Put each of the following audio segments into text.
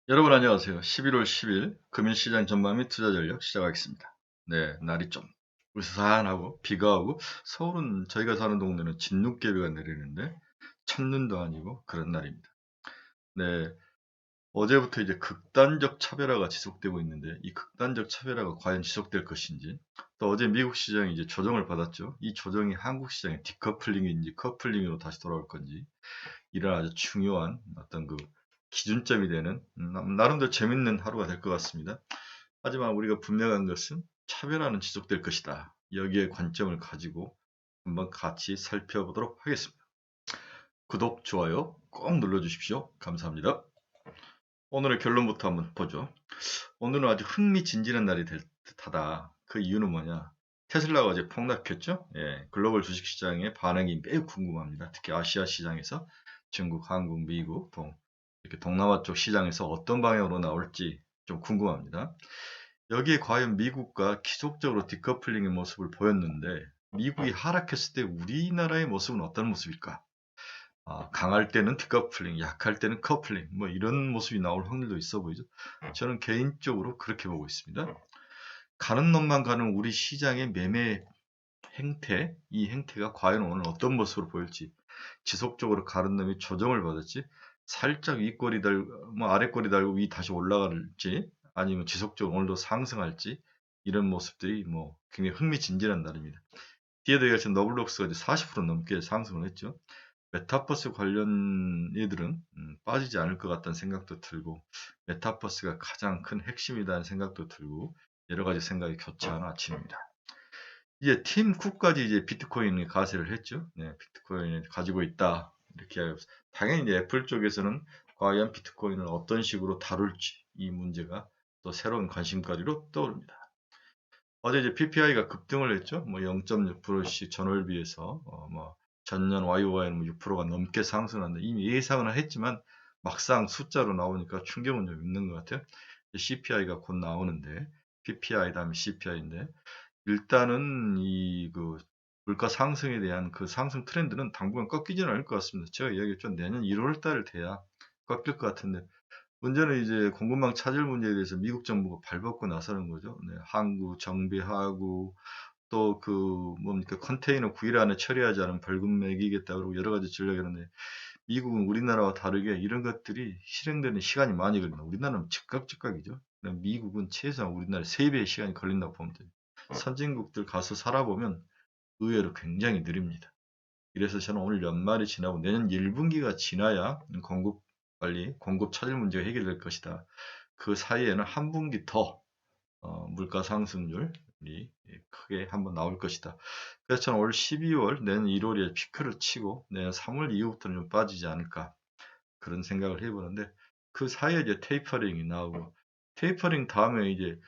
여러분 안녕하세요. 11월 10일 금일시장 전망 및 투자 전략 시작하겠습니다. 네, 날이 좀 으스스하고 비가 오고 서울은 저희가 사는 동네는 진눈깨비가 내리는데 첫눈도 아니고 그런 날입니다. 네, 어제부터 이제 극단적 차별화가 지속되고 있는데 이 극단적 차별화가 과연 지속될 것인지 또 어제 미국 시장이 이제 조정을 받았죠. 이 조정이 한국 시장의 디커플링인지 커플링으로 다시 돌아올 건지 이런 아주 중요한 어떤 그 기준점이 되는 나름대로 재밌는 하루가 될 것 같습니다. 하지만 우리가 분명한 것은 차별화는 지속될 것이다. 여기에 관점을 가지고 한번 같이 살펴보도록 하겠습니다. 구독, 좋아요 꼭 눌러주십시오. 감사합니다. 오늘의 결론부터 한번 보죠. 오늘은 아주 흥미진진한 날이 될 듯하다. 그 이유는 뭐냐? 테슬라가 어제 폭락했죠? 예, 글로벌 주식시장의 반응이 매우 궁금합니다. 특히 아시아 시장에서 중국, 한국, 미국, 이렇게 동남아 쪽 시장에서 어떤 방향으로 나올지 좀 궁금합니다. 여기에 과연 미국과 기속적으로 디커플링의 모습을 보였는데 미국이 하락했을 때 우리나라의 모습은 어떤 모습일까? 강할 때는 디커플링, 약할 때는 커플링, 뭐 이런 모습이 나올 확률도 있어 보이죠. 저는 개인적으로 그렇게 보고 있습니다. 가는 놈만 가는 우리 시장의 매매 행태, 이 행태가 과연 오늘 어떤 모습으로 보일지, 지속적으로 가는 놈이 조정을 받을지, 살짝 윗꼬리 달고, 뭐 아랫꼬리 달고 위 다시 올라갈지, 아니면 지속적으로 오늘도 상승할지, 이런 모습들이 뭐 굉장히 흥미진진한 날입니다. 뒤에도 얘기했지만 너블록스가 이제 40% 넘게 상승을 했죠. 메타버스 관련 애들은 빠지지 않을 것 같다는 생각도 들고 메타버스가 가장 큰 핵심이라는 생각도 들고 여러 가지 생각이 교차하는 아침입니다. 이제 팀 쿡까지 이제 비트코인을 가세를 했죠. 네, 비트코인을 가지고 있다. 이렇게 당연히 이제 애플 쪽에서는 과연 비트코인을 어떤 식으로 다룰지 이 문제가 또 새로운 관심거리로 떠오릅니다. 어제 이제 PPI가 급등을 했죠. 뭐 0.6%씩 전월 비해서 뭐 전년 YOY는 6%가 넘게 상승한다. 이미 예상은 했지만 막상 숫자로 나오니까 충격은 좀 있는 것 같아요. CPI가 곧 나오는데 PPI 다음에 CPI인데 일단은 이 그 물가 상승에 대한 그 상승 트렌드는 당분간 꺾이지는 않을 것 같습니다. 제가 이야기했죠. 내년 1월 달 돼야 꺾일 것 같은데 문제는 이제 공급망 차질 문제에 대해서 미국 정부가 발벗고 나서는 거죠. 네, 항구 정비하고 또 그 뭡니까 컨테이너 9일 안에 처리하지 않으면 벌금 매기겠다 그러고 여러 가지 전략이 있는데 미국은 우리나라와 다르게 이런 것들이 실행되는 시간이 많이 걸립니다. 우리나라는 즉각즉각이죠. 미국은 최소한 우리나라 3배의 시간이 걸린다고 보면 돼요. 선진국들 가서 살아보면 의외로 굉장히 느립니다. 그래서 저는 오늘 연말이 지나고 내년 1분기가 지나야 공급 차질 문제가 해결될 것이다. 그 사이에는 한 분기 더 물가 상승률이 크게 한번 나올 것이다. 그래서 저는 올 12월, 내년 1월에 피크를 치고 내년 3월 이후부터는 좀 빠지지 않을까 그런 생각을 해보는데 그 사이에 이제 테이퍼링이 나오고 테이퍼링 다음에 이제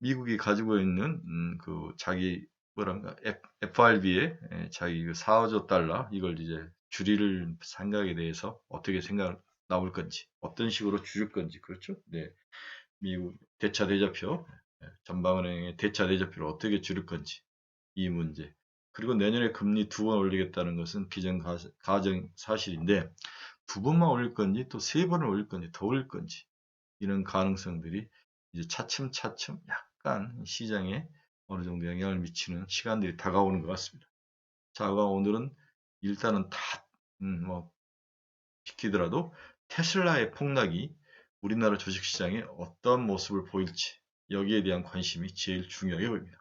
미국이 가지고 있는 그 자기 뭐랄까 FRB의 자기 그 4조 달러 이걸 이제 줄일 생각에 대해서 어떻게 생각 나올 건지 어떤 식으로 줄일 건지 그렇죠? 네, 미국 대차 대조표 전방은행의 대차 대조표를 어떻게 줄일 건지 이 문제 그리고 내년에 금리 2번 올리겠다는 것은 기존 가정 사실인데 2번만 올릴 건지 또 3번을 올릴 건지 더 올릴 건지 이런 가능성들이 이제 차츰차츰 약간 시장에 어느 정도 영향을 미치는 시간들이 다가오는 것 같습니다. 자, 그럼 오늘은 일단은 뭐 비키더라도 테슬라의 폭락이 우리나라 주식시장에 어떤 모습을 보일지 여기에 대한 관심이 제일 중요하게 보입니다.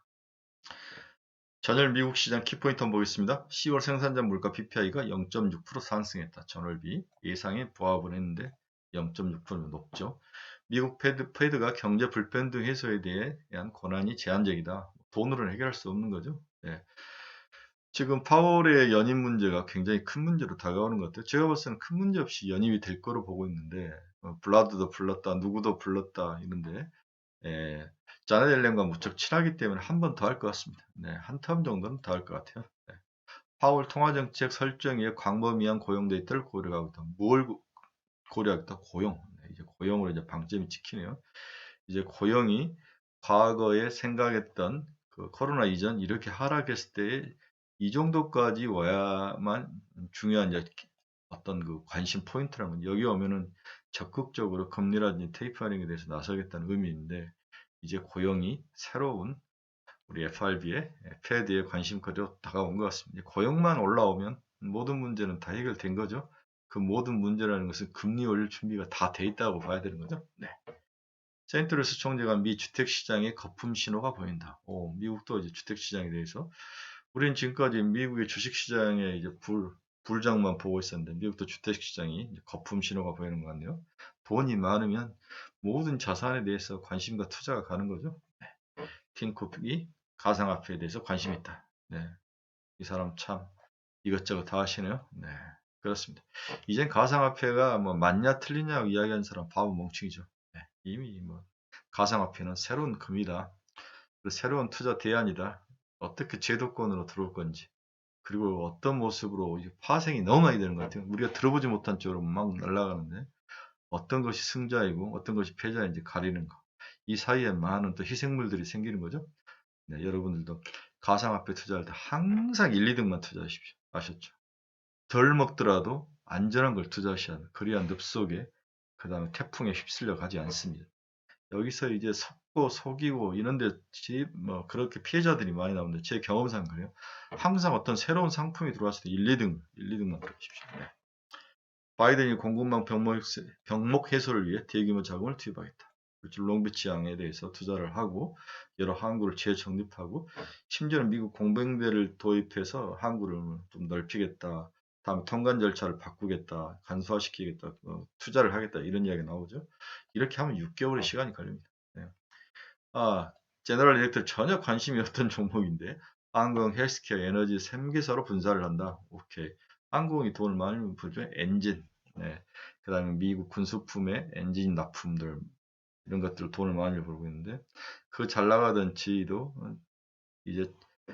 전일 미국 시장 키포인트 한번 보겠습니다. 10월 생산자 물가 PPI가 0.6% 상승했다. 전월비 예상에 부합을 했는데 0.6%면 높죠. 미국 페드가 경제 불평등 해소에 대한 권한이 제한적이다. 돈으로는 해결할 수 없는 거죠. 네. 지금 파월의 연임 문제가 굉장히 큰 문제로 다가오는 것 같아요. 제가 봤을 때는 큰 문제 없이 연임이 될 거로 보고 있는데 블라드도 불렀다, 누구도 불렀다 이런데 자넷 옐렌과 무척 친하기 때문에 한 번 더 할 것 같습니다. 네, 한 텀 정도는 더 할 것 같아요. 네. 파월 통화정책 설정에 광범위한 고용 데이터를 고려하고 있다. 뭘 고려하겠다? 고용. 네, 이제 고용으로 이제 방점이 찍히네요. 이제 고용이 과거에 생각했던 그 코로나 이전 이렇게 하락했을 때 이 정도까지 와야만 중요한 이제 어떤 그 관심 포인트라는 건 여기 오면은 적극적으로 금리라든지 테이퍼링에 대해서 나서겠다는 의미인데 이제 고용이 새로운 우리 FRB의 페드의 관심거리로 다가온 것 같습니다. 고용만 올라오면 모든 문제는 다 해결된 거죠. 그 모든 문제라는 것은 금리 올릴 준비가 다 돼 있다고 봐야 되는 거죠. 네. 세인트루이스 총재가 미 주택시장에 거품 신호가 보인다. 미국도 이제 주택시장에 대해서 우리는 지금까지 미국의 주식시장에 이제 불장만 보고 있었는데 미국도 주택시장이 거품 신호가 보이는 것 같네요. 돈이 많으면 모든 자산에 대해서 관심과 투자가 가는 거죠. 네. 팀 쿡이 가상화폐에 대해서 관심 있다. 네. 이 사람 참 이것저것 다 하시네요. 네. 그렇습니다. 이젠 가상화폐가 뭐 맞냐 틀리냐 이야기하는 사람 바보 멍청이죠. 네. 이미 뭐 가상화폐는 새로운 금이다. 새로운 투자 대안이다. 어떻게 제도권으로 들어올 건지 그리고 어떤 모습으로 파생이 너무 많이 되는 것 같아요. 우리가 들어보지 못한 쪽으로 막 날아가는데 어떤 것이 승자이고 어떤 것이 패자인지 가리는 거. 이 사이에 많은 또 희생물들이 생기는 거죠. 네, 여러분들도 가상화폐 투자할 때 항상 1, 2등만 투자하십시오. 아셨죠? 덜 먹더라도 안전한 걸 투자하셔야 돼요. 그래야 늪속에 그 다음에 태풍에 휩쓸려 가지 않습니다. 여기서 이제 속고 속이고 이런데 뭐 그렇게 피해자들이 많이 나오는데 제 경험상 그래요. 항상 어떤 새로운 상품이 들어왔을 때 1, 2등만 들어가십시오. 네. 바이든이 공급망 병목 해소를 위해 대규모 자금을 투입하겠다. 그렇죠. 롱비치항에 대해서 투자를 하고 여러 항구를 재정립하고 심지어는 미국 공병대를 도입해서 항구를 좀 넓히겠다. 다음에 통관 절차를 바꾸겠다. 간소화시키겠다. 투자를 하겠다. 이런 이야기가 나오죠. 이렇게 하면 6개월의 시간이 걸립니다. 네. 제너럴 일렉트릭 전혀 관심이 없던 종목인데 항공, 헬스케어, 에너지 3개사로 분사를 한다. 오케이. 항공이 돈을 많이 벌죠. 엔진. 네. 그다음에 미국 군수품의 엔진 납품들 이런 것들 돈을 많이 벌고 있는데 그 잘 나가던 지도 이제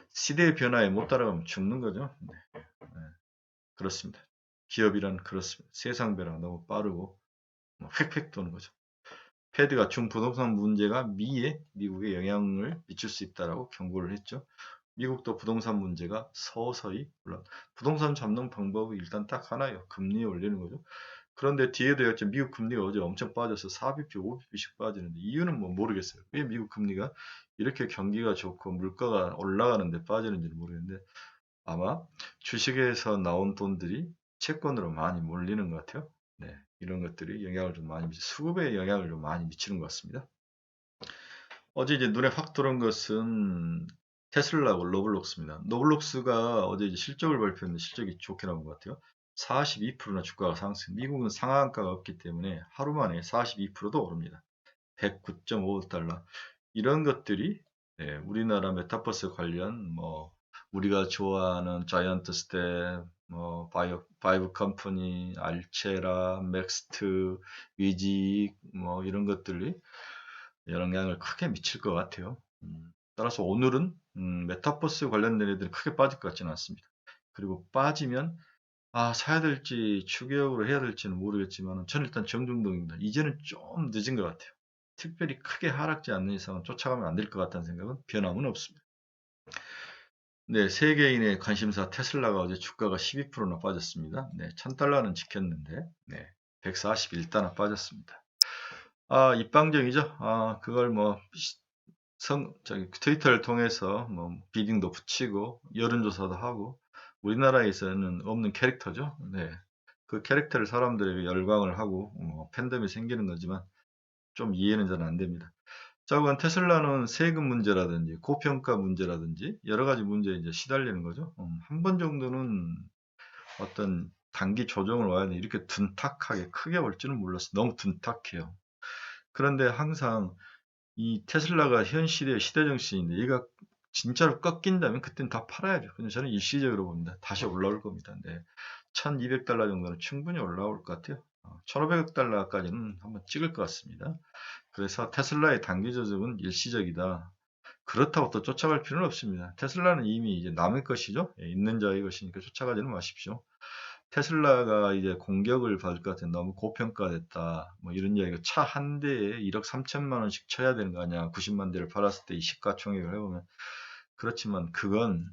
시대의 변화에 못 따라가면 죽는 거죠. 네. 네. 그렇습니다. 기업이란 그렇습니다. 세상 변화가 너무 빠르고 획획 도는 거죠. 패드가 중부동산 문제가 미국에 영향을 미칠 수 있다라고 경고를 했죠. 미국도 부동산 문제가 서서히 물론 부동산 잡는 방법이 일단 딱 하나예요. 금리 올리는 거죠. 그런데 뒤에도 였죠. 미국 금리가 어제 엄청 빠져서 4bp, 5bp씩 빠지는데 이유는 뭐 모르겠어요. 왜 미국 금리가 이렇게 경기가 좋고 물가가 올라가는데 빠지는지는 모르겠는데 아마 주식에서 나온 돈들이 채권으로 많이 몰리는 것 같아요. 네, 이런 것들이 영향을 좀 많이 수급에 영향을 좀 많이 미치는 것 같습니다. 어제 이제 눈에 확 들어온 것은 테슬라하고 로블록스입니다. 로블록스가 어제 이제 실적을 발표했는데 실적이 좋게 나온 것 같아요. 42%나 주가가 상승. 미국은 상한가가 없기 때문에 하루 만에 42%도 오릅니다. 109.5달러. 이런 것들이 네, 우리나라 메타버스 관련 뭐 우리가 좋아하는 자이언트 스텝, 뭐 바이브 컴퍼니, 알체라, 맥스트, 위직 뭐 이런 것들이 영향을 크게 미칠 것 같아요. 따라서 오늘은 메타버스 관련된 애들은 크게 빠질 것 같지는 않습니다. 그리고 빠지면 사야 될지 추격으로 해야 될지는 모르겠지만 저는 일단 정중동입니다. 이제는 좀 늦은 것 같아요. 특별히 크게 하락지 않는 이상은 쫓아가면 안 될 것 같다는 생각은 변함은 없습니다. 네, 세계인의 관심사 테슬라가 어제 주가가 12%나 빠졌습니다. 네, 1000달러는 지켰는데, 네, 141달러 빠졌습니다. 입방정이죠. 그걸 뭐, 트위터를 통해서 뭐, 비딩도 붙이고, 여론조사도 하고, 우리나라에서는 없는 캐릭터죠. 네. 그 캐릭터를 사람들에게 열광을 하고, 팬덤이 생기는 거지만, 좀 이해는 잘 안 됩니다. 자, 그건 테슬라는 세금 문제라든지 고평가 문제라든지 여러 가지 문제에 이제 시달리는 거죠. 한 번 정도는 어떤 단기 조정을 와야 돼. 이렇게 둔탁하게 크게 올지는 몰랐어요. 너무 둔탁해요. 그런데 항상 이 테슬라가 현 시대의 시대 정신인데 얘가 진짜로 꺾인다면 그때는 다 팔아야죠. 근데 저는 일시적으로 봅니다. 다시 올라올 겁니다. 네. 1200달러 정도는 충분히 올라올 것 같아요. 1500달러까지는 한번 찍을 것 같습니다. 그래서 테슬라의 단기 조정은 일시적이다. 그렇다고 또 쫓아갈 필요는 없습니다. 테슬라는 이미 이제 남의 것이죠. 있는 자의 것이니까 쫓아가지는 마십시오. 테슬라가 이제 공격을 받을 것 같은 너무 고평가됐다. 뭐 이런 이야기가 차 한 대에 1억 3천만 원씩 쳐야 되는 거 아니야. 90만 대를 팔았을 때 이 시가총액을 해보면. 그렇지만 그건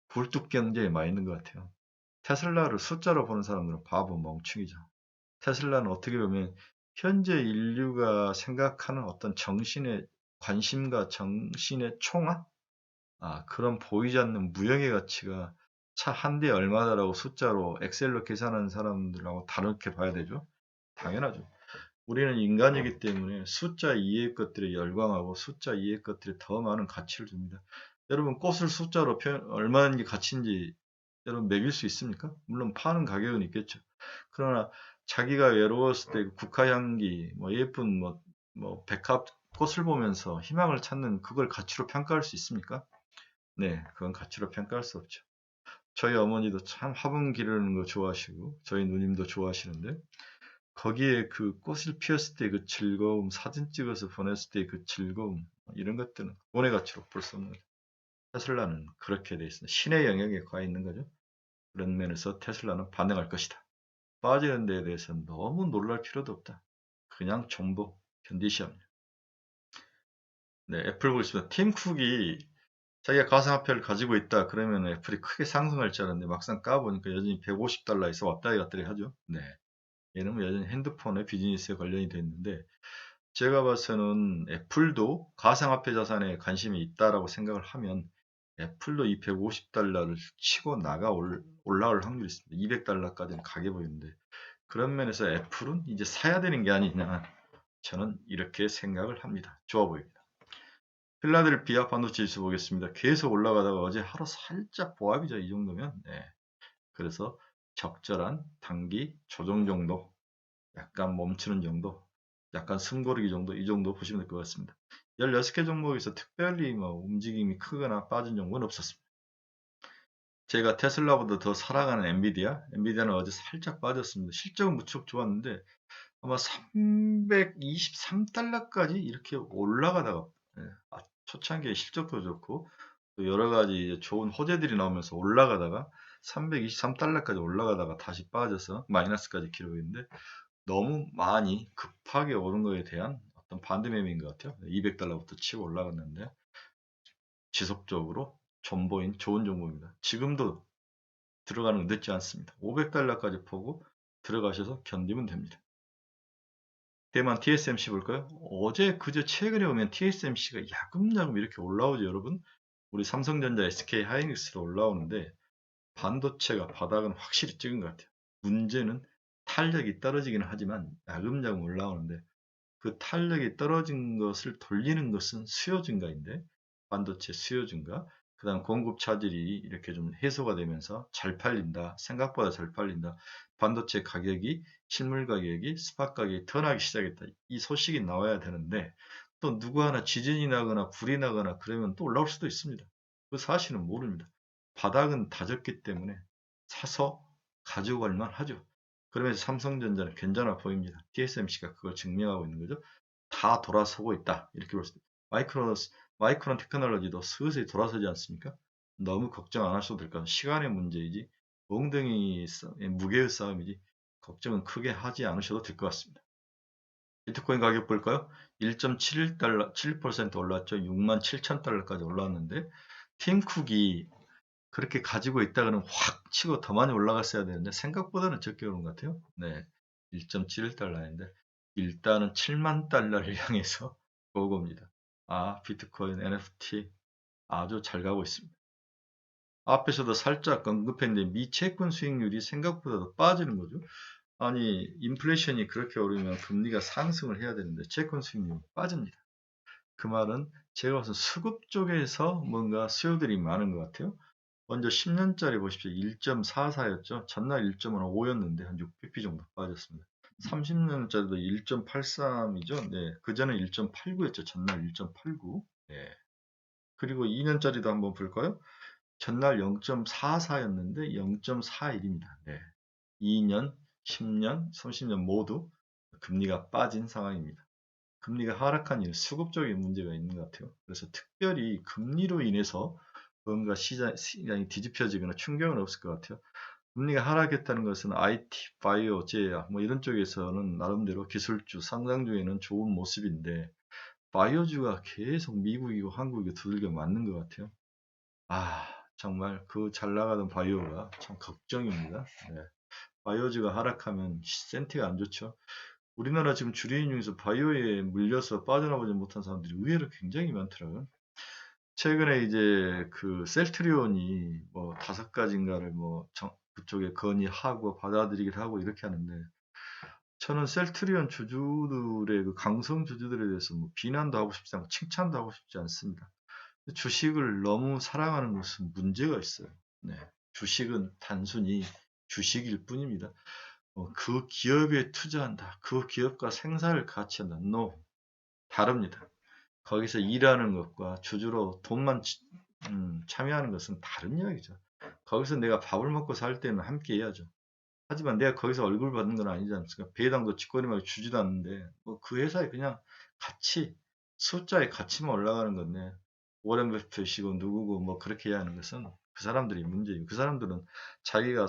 굴뚝 경제에 많이 있는 것 같아요. 테슬라를 숫자로 보는 사람들은 바보 멍충이죠. 테슬라는 어떻게 보면 현재 인류가 생각하는 어떤 정신의 관심과 정신의 총화? 그런 보이지 않는 무형의 가치가 차 한 대에 얼마다라고 숫자로 엑셀로 계산하는 사람들하고 다르게 봐야 되죠. 당연하죠. 우리는 인간이기 때문에 숫자 이외의 것들에 열광하고 숫자 이외의 것들에 더 많은 가치를 줍니다. 여러분 꽃을 숫자로 얼마인지 가치인지 여러분 매길 수 있습니까? 물론 파는 가격은 있겠죠. 그러나 자기가 외로웠을 때 국화향기, 뭐 예쁜 백합 꽃을 보면서 희망을 찾는 그걸 가치로 평가할 수 있습니까? 네, 그건 가치로 평가할 수 없죠. 저희 어머니도 참 화분 기르는 거 좋아하시고 저희 누님도 좋아하시는데 거기에 그 꽃을 피웠을 때 그 즐거움, 사진 찍어서 보냈을 때 그 즐거움, 이런 것들은 돈의 가치로 볼 수 없는 거죠. 테슬라는 그렇게 돼 있습니다. 신의 영역에 가 있는 거죠. 그런 면에서 테슬라는 반응할 것이다. 빠지는 데에 대해서는 너무 놀랄 필요도 없다. 그냥 정보 견디셔야 합니다. 네, 애플 보겠습니다. 팀 쿡이 자기가 가상화폐를 가지고 있다 그러면 애플이 크게 상승할 줄 알았는데 막상 까보니까 여전히 150달러에서 왔다리 갔다리 하죠. 네, 얘는 뭐 여전히 핸드폰의 비즈니스에 관련이 돼 있는데 제가 봐서는 애플도 가상화폐 자산에 관심이 있다라고 생각을 하면 애플도 이 150달러를 치고 올라올 확률이 있습니다. 200달러까지는 가게 보이는데 그런 면에서 애플은 이제 사야 되는 게 아니냐, 저는 이렇게 생각을 합니다. 좋아 보입니다. 필라델피아 반도체 지수 보겠습니다. 계속 올라가다가 어제 하루 살짝 보합이죠. 이 정도면. 네. 그래서 적절한 단기 조정 정도, 약간 멈추는 정도, 약간 숨고르기 정도, 이 정도 보시면 될 것 같습니다. 16개 종목에서 특별히 뭐 움직임이 크거나 빠진 종목은 없었습니다. 제가 테슬라보다 더 사랑하는 엔비디아는 어제 살짝 빠졌습니다. 실적은 무척 좋았는데 아마 323달러까지 이렇게 올라가다가, 예, 초창기에 실적도 좋고 또 여러 가지 좋은 호재들이 나오면서 올라가다가 323달러까지 올라가다가 다시 빠져서 마이너스까지 기록했는데 너무 많이 급하게 오른 거에 대한 어떤 반대매매인 것 같아요. 200달러부터 치고 올라갔는데 지속적으로 존버인 좋은 정보입니다. 지금도 들어가는 건 늦지 않습니다. 500달러까지 보고 들어가셔서 견디면 됩니다. 대만 TSMC 볼까요? 어제 그제 최근에 보면 TSMC가 야금야금 이렇게 올라오죠, 여러분. 우리 삼성전자, SK 하이닉스로 올라오는데 반도체가 바닥은 확실히 찍은 것 같아요. 문제는 탄력이 떨어지기는 하지만 야금야금 올라오는데 그 탄력이 떨어진 것을 돌리는 것은 수요 증가인데, 반도체 수요 증가, 그 다음 공급 차질이 이렇게 좀 해소가 되면서 잘 팔린다, 생각보다 잘 팔린다, 반도체 가격이, 실물 가격이, 스팟 가격이 턴하기 시작했다, 이 소식이 나와야 되는데 또 누구 하나 지진이 나거나 불이 나거나 그러면 또 올라올 수도 있습니다. 그 사실은 모릅니다. 바닥은 다졌기 때문에 사서 가지고 갈 만하죠. 그러면서 삼성전자는 괜찮아 보입니다. TSMC가 그걸 증명하고 있는 거죠. 다 돌아서고 있다, 이렇게 볼 수 있다. 마이크론 테크놀로지도 슬슬 돌아서지 않습니까? 너무 걱정 안 하셔도 될 것 같아요. 시간의 문제이지 몽둥이 무게의 싸움이지 걱정은 크게 하지 않으셔도 될 것 같습니다. 비트코인 가격 볼까요? 1.71달러, 7% 올랐죠. 67,000달러까지 올랐는데 팀쿡이 그렇게 가지고 있다가는 확 치고 더 많이 올라갔어야 되는데 생각보다는 적게 오른 것 같아요. 네, 1.71달러인데 일단은 7만 달러를 향해서 오고입니다. 비트코인, NFT 아주 잘 가고 있습니다. 앞에서도 살짝 언급했는데 미 채권 수익률이 생각보다 더 빠지는 거죠. 아니, 인플레이션이 그렇게 오르면 금리가 상승을 해야 되는데 채권 수익률이 빠집니다. 그 말은 제가 봐서 수급 쪽에서 뭔가 수요들이 많은 것 같아요. 먼저 10년짜리 보십시오. 1.44였죠. 전날 1.5였는데 한 6bp 정도 빠졌습니다. 30년짜리도 1.83이죠. 네, 그전에 1.89였죠. 전날 1.89. 네. 그리고 2년짜리도 한번 볼까요? 전날 0.44였는데 0.41입니다. 네. 2년, 10년, 30년 모두 금리가 빠진 상황입니다. 금리가 하락한 이유는 수급적인 문제가 있는 것 같아요. 그래서 특별히 금리로 인해서 뭔가 시장이 뒤집혀지거나 충격은 없을 것 같아요. 금리가 하락했다는 것은 IT, 바이오, 제약 뭐 이런 쪽에서는 나름대로 기술주, 상장주에는 좋은 모습인데 바이오주가 계속 미국이고 한국이 두들겨 맞는 것 같아요. 정말 그 잘 나가던 바이오가 참 걱정입니다. 네. 바이오주가 하락하면 센티가 안 좋죠. 우리나라 지금 주류인 중에서 바이오에 물려서 빠져나오지 못한 사람들이 의외로 굉장히 많더라고요. 최근에 이제 그 셀트리온이 뭐 5가지인가를 뭐 그쪽에 건의하고 받아들이기를 하고 이렇게 하는데, 저는 셀트리온 주주들의 그 강성 주주들에 대해서 뭐 비난도 하고 싶지 않고 칭찬도 하고 싶지 않습니다. 주식을 너무 사랑하는 것은 문제가 있어요. 네. 주식은 단순히 주식일 뿐입니다. 그 기업에 투자한다, 그 기업과 생사를 같이한다. No. 다릅니다. 거기서 일하는 것과 주주로 돈만 참여하는 것은 다른 이야기죠. 거기서 내가 밥을 먹고 살 때는 함께 해야죠. 하지만 내가 거기서 얼굴 받는 건 아니지 않습니까? 배당도 뒷거림하게 주지도 않는데 뭐 그 회사에 그냥 가치, 숫자의 가치만 올라가는 건데, 워렌 버핏이고 누구고 뭐 그렇게 해야 하는 것은 그 사람들이 문제예요. 그 사람들은 자기가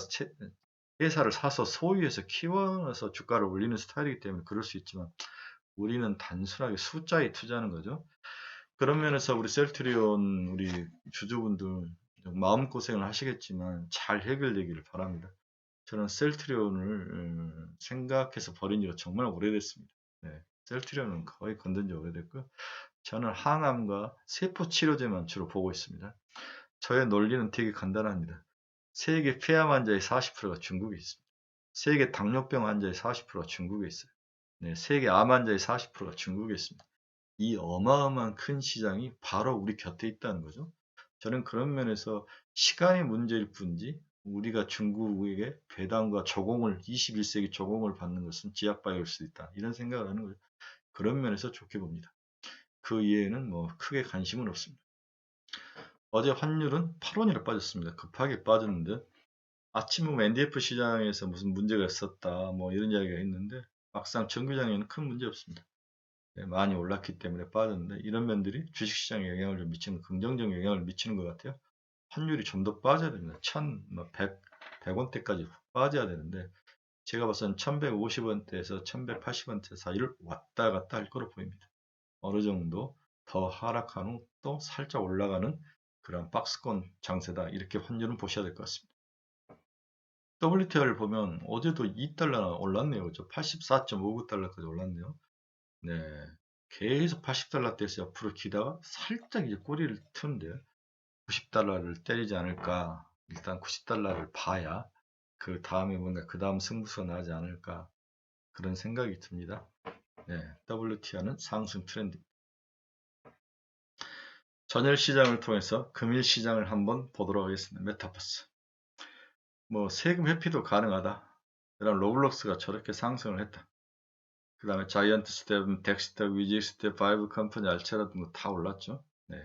회사를 사서 소유해서 키워서 주가를 올리는 스타일이기 때문에 그럴 수 있지만, 우리는 단순하게 숫자에 투자하는 거죠. 그런 면에서 우리 셀트리온 우리 주주분들 마음고생을 하시겠지만 잘 해결되기를 바랍니다. 저는 셀트리온을 생각해서 버린 지가 정말 오래됐습니다. 네, 셀트리온은 거의 건든 지 오래됐고, 저는 항암과 세포 치료제만 주로 보고 있습니다. 저의 논리는 되게 간단합니다. 세계 폐암 환자의 40%가 중국에 있습니다. 세계 당뇨병 환자의 40%가 중국에 있어요. 네, 세계 암 환자의 40%가 중국에 있습니다. 이 어마어마한 큰 시장이 바로 우리 곁에 있다는 거죠. 저는 그런 면에서 시간의 문제일 뿐이지, 우리가 중국에게 배당과 조공을 21세기 조공을 받는 것은 지약바이올 수 있다, 이런 생각을 하는 거죠. 그런 면에서 좋게 봅니다. 그 이외에는 뭐 크게 관심은 없습니다. 어제 환율은 8원이나 빠졌습니다. 급하게 빠졌는데, 아침 보면 NDF 시장에서 무슨 문제가 있었다 뭐 이런 이야기가 있는데, 막상 정규장에는 큰 문제 없습니다. 네, 많이 올랐기 때문에 빠졌는데, 이런 면들이 주식시장에 영향을 좀 미치는, 긍정적 영향을 미치는 것 같아요. 환율이 좀 더 빠져야 됩니다. 1,100원대까지 빠져야 되는데, 제가 봐서는 1,150원대에서 1,180원대 사이를 왔다 갔다 할 거로 보입니다. 어느 정도 더 하락한 후 또 살짝 올라가는 그런 박스권 장세다, 이렇게 환율은 보셔야 될 것 같습니다. WTI를 보면 어제도 2달러 올랐네요. 84.59달러까지 올랐네요. 네. 계속 80달러대에서 옆으로 기다가 살짝 이제 꼬리를 트는데요. 90달러를 때리지 않을까. 일단 90달러를 봐야 그 다음에 뭔가 그 다음 승부수가 나지 않을까, 그런 생각이 듭니다. 네. WTI는 상승 트렌드. 전일 시장을 통해서 금일 시장을 한번 보도록 하겠습니다. 메타버스. 뭐 세금 회피도 가능하다. 그다음 로블록스가 저렇게 상승을 했다. 그 다음에 자이언트 스텝, 덱스터, 위직 스텝, 바이브 컴퍼니, 알체라 등 다 올랐죠. 네.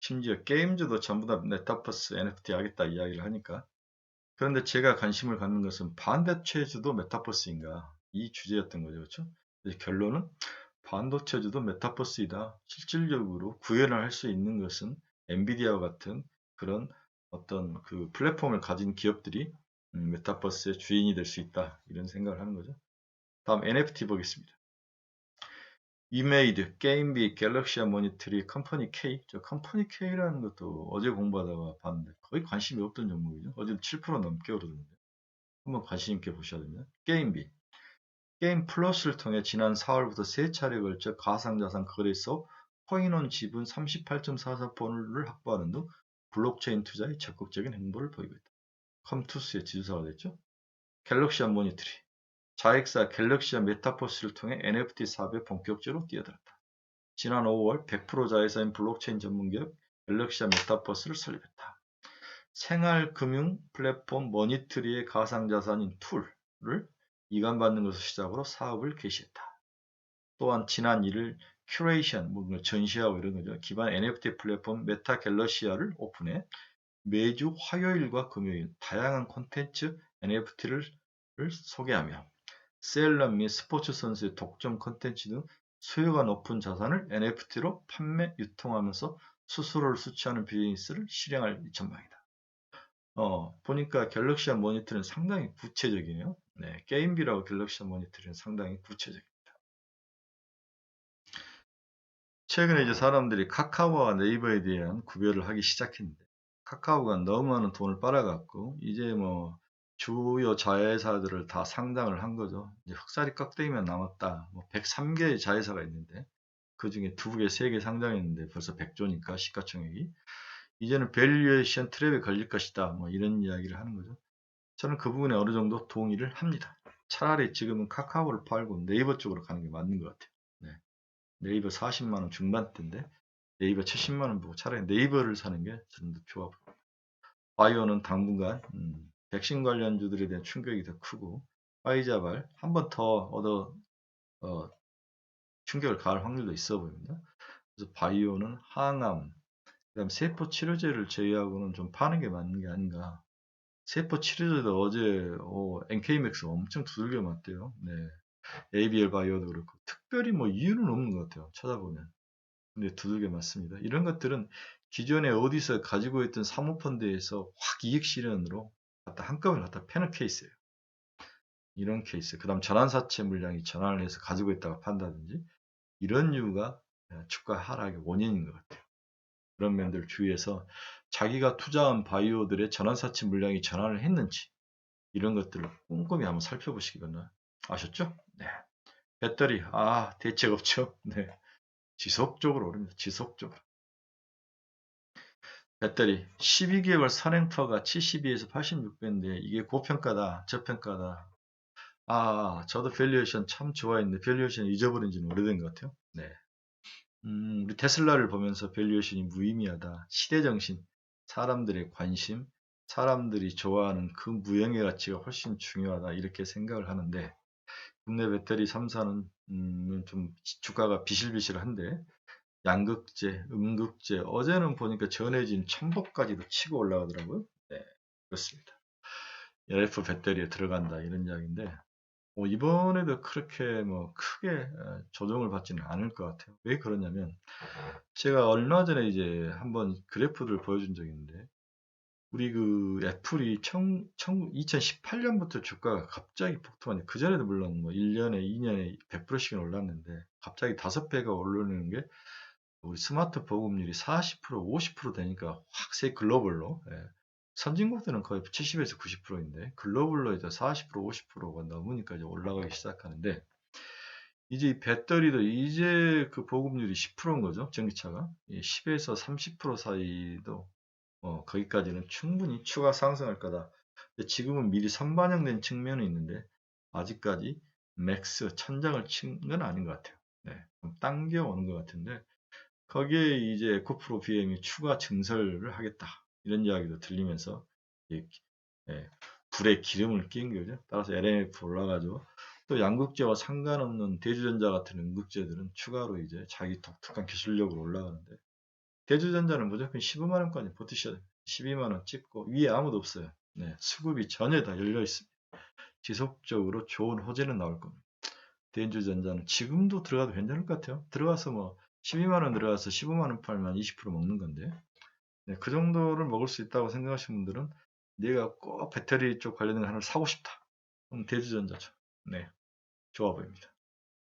심지어 게임즈도 전부 다 메타버스 NFT 하겠다 이야기를 하니까. 그런데 제가 관심을 갖는 것은 반도체주도 메타버스인가, 이 주제였던 거죠. 그렇죠? 결론은 반도체주도 메타버스이다. 실질적으로 구현을 할 수 있는 것은 엔비디아와 같은 그런 어떤 그 플랫폼을 가진 기업들이 메타버스의 주인이 될 수 있다, 이런 생각을 하는 거죠. 다음 NFT 보겠습니다. 이메이드, 게임비, 갤럭시아 모니터리, 컴퍼니 K. 저 컴퍼니 K라는 것도 어제 공부하다가 봤는데 거의 관심이 없던 종목이죠. 어제도 7% 넘게 오르던데 한번 관심 있게 보셔야 됩니다. 게임비. 게임 플러스를 통해 지난 4월부터 3차례에 걸쳐 가상자산 거래소 코인원 지분 38.44%를 확보하는 등 블록체인 투자에 적극적인 행보를 보이고 있다. 컴투스의 지주사가 됐죠. 갤럭시아 모니터리. 자회사 갤럭시아 메타버스를 통해 NFT 사업에 본격적으로 뛰어들었다. 지난 5월 100% 자회사인 블록체인 전문기업 갤럭시아 메타버스를 설립했다. 생활금융 플랫폼 머니트리의 가상자산인 툴을 이관받는 것을 시작으로 사업을 개시했다. 또한 지난 1일 큐레이션, 전시하고 이런 거죠. 기반 NFT 플랫폼 메타 갤러시아를 오픈해 매주 화요일과 금요일 다양한 콘텐츠 NFT를 소개하며 셀럽 및 스포츠 선수의 독점 콘텐츠 등 수요가 높은 자산을 NFT로 판매, 유통하면서 수수료를 수취하는 비즈니스를 실행할 전망이다. 보니까 갤럭시아 모니터는 상당히 구체적이네요. 네, 게임비라고 갤럭시아 모니터는 상당히 구체적입니다. 최근에 이제 사람들이 카카오와 네이버에 대한 구별을 하기 시작했는데, 카카오가 너무 많은 돈을 빨아갖고 이제 뭐 주요 자회사들을 다 상장을 한 거죠. 이제 흑살이 깍대기만 남았다. 뭐 103개의 자회사가 있는데 그 중에 2개, 3개 상장했는데 벌써 100조니까 시가총액이 이제는 밸류에이션 트랩에 걸릴 것이다. 뭐 이런 이야기를 하는 거죠. 저는 그 부분에 어느 정도 동의를 합니다. 차라리 지금은 카카오를 팔고 네이버 쪽으로 가는 게 맞는 것 같아요. 네. 네이버 40만 원 중반대인데 네이버 70만 원 보고 차라리 네이버를 사는 게 저는 더 좋아 보여요. 바이오는 당분간 백신 관련주들에 대한 충격이 더 크고 화이자발 한 번 더 얻어 충격을 가할 확률도 있어 보입니다. 그래서 바이오는 항암, 그다음 세포 치료제를 제외하고는 좀 파는 게 맞는 게 아닌가. 세포 치료제도 어제 NK맥스 엄청 두들겨 맞대요. 네. ABL 바이오도 그렇고 특별히 뭐 이유는 없는 것 같아요. 찾아보면. 근데 두들겨 맞습니다. 이런 것들은 기존에 어디서 가지고 있던 사모펀드에서 확 이익 실현으로 갖다 한꺼번에 갖다 패는 케이스예요. 이런 케이스. 그다음 전환사채 물량이 전환을 해서 가지고 있다가 판다든지 이런 이유가 주가 하락의 원인인 것 같아요. 그런 면들 주의해서 자기가 투자한 바이오들의 전환사채 물량이 전환을 했는지 이런 것들을 꼼꼼히 한번 살펴보시기 바랍니다. 아셨죠? 네. 배터리 대책 없죠. 네. 지속적으로 오릅니다. 지속적으로. 배터리 12개월 선행퍼가 72에서 86배인데 이게 고평가다, 저평가다. 저도 밸류에이션 참 좋아했는데 밸류에이션 잊어버린 지는 오래된 것 같아요. 네. 우리 테슬라를 보면서 밸류에이션이 무의미하다. 시대정신, 사람들의 관심, 사람들이 좋아하는 그 무형의 가치가 훨씬 중요하다. 이렇게 생각을 하는데 국내 배터리 3사는 좀 주가가 비실비실한데 양극재, 음극재 어제는 보니까 전해진 첨보까지도 치고 올라가더라고요. 네, 그렇습니다. LF 배터리에 들어간다 이런 이야기인데 이번에도 그렇게 뭐 크게 조정을 받지는 않을 것 같아요. 왜 그러냐면 제가 얼마 전에 이제 한번 그래프를 보여준 적이 있는데 우리 그 애플이 2018년부터 주가가 갑자기 폭등하니 그전에도 물론 뭐 1년에 2년에 100%씩은 올랐는데 갑자기 5배가 오르는 게 우리 스마트 보급률이 40%, 50% 되니까 확 글로벌로 선진국들은 거의 70에서 90%인데 글로벌로 이제 40%, 50%가 넘으니까 이제 올라가기 시작하는데 이제 이 배터리도 이제 그 보급률이 10%인 거죠. 전기차가 10에서 30% 사이도 거기까지는 충분히 추가 상승할 거다. 근데 지금은 미리 선반영된 측면이 있는데 아직까지 맥스 천장을 친 건 아닌 것 같아요. 네, 좀 당겨오는 것 같은데 거기에 이제 에코프로 BM이 추가 증설을 하겠다. 이런 이야기도 들리면서 예, 불에 기름을 끼운 거죠. 따라서 LNF 올라가죠. 또 양극재와 상관없는 대주전자 같은 음극재들은 추가로 이제 자기 독특한 기술력으로 올라가는데 대주전자는 무조건 15만 원까지 버티셔야 돼요. 12만 원 찍고 위에 아무도 없어요. 네, 수급이 전혀 다 열려 있습니다. 지속적으로 좋은 호재는 나올 겁니다. 대주전자는 지금도 들어가도 괜찮을 것 같아요. 들어가서 뭐 12만 원 들어가서 15만 원 팔면 20% 먹는 건데 네, 그 정도를 먹을 수 있다고 생각하시는 분들은 내가 꼭 배터리 쪽 관련된 거 하나를 사고 싶다. 그럼 대주전자죠. 네, 좋아 보입니다.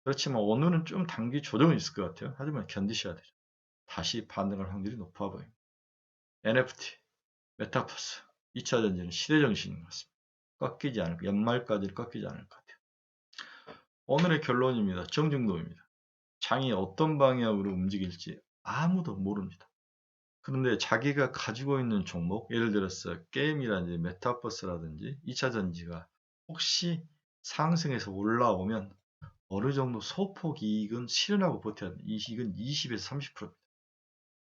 그렇지만 오늘은 좀 단기 조정이 있을 것 같아요. 하지만 견디셔야 되죠. 다시 반등할 확률이 높아 보입니다. NFT, 메타버스, 2차 전지는 시대 정신인 것 같습니다. 꺾이지 않을, 연말까지는 꺾이지 않을 것 같아요. 오늘의 결론입니다. 정중도입니다. 장이 어떤 방향으로 움직일지 아무도 모릅니다. 그런데 자기가 가지고 있는 종목, 예를 들어서 게임이라든지 메타버스라든지 2차 전지가 혹시 상승해서 올라오면 어느 정도 소폭 이익은 실현하고 버텨야 돼요. 이익은 20에서 30%입니다.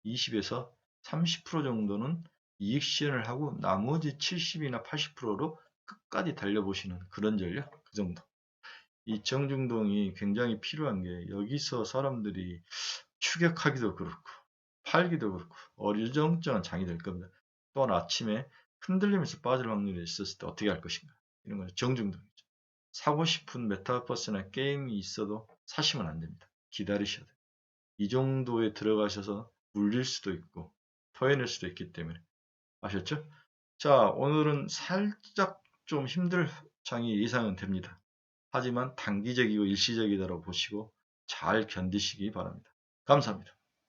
20에서 30% 정도는 이익 실현을 하고 나머지 70이나 80%로 끝까지 달려보시는 그런 전략? 그 정도. 이 정중동이 굉장히 필요한 게 여기서 사람들이 추격하기도 그렇고 팔기도 그렇고 어리정쩡한 장이 될 겁니다. 또한 아침에 흔들리면서 빠질 확률이 있었을 때 어떻게 할 것인가 이런 건 정중동이죠. 사고 싶은 메타버스나 게임이 있어도 사시면 안 됩니다. 기다리셔야 돼요. 이 정도에 들어가셔서 물릴 수도 있고 토해낼 수도 있기 때문에 아셨죠? 자, 오늘은 살짝 좀 힘들 장이 예상은 됩니다. 하지만 단기적이고 일시적이다라고 보시고 잘 견디시기 바랍니다. 감사합니다.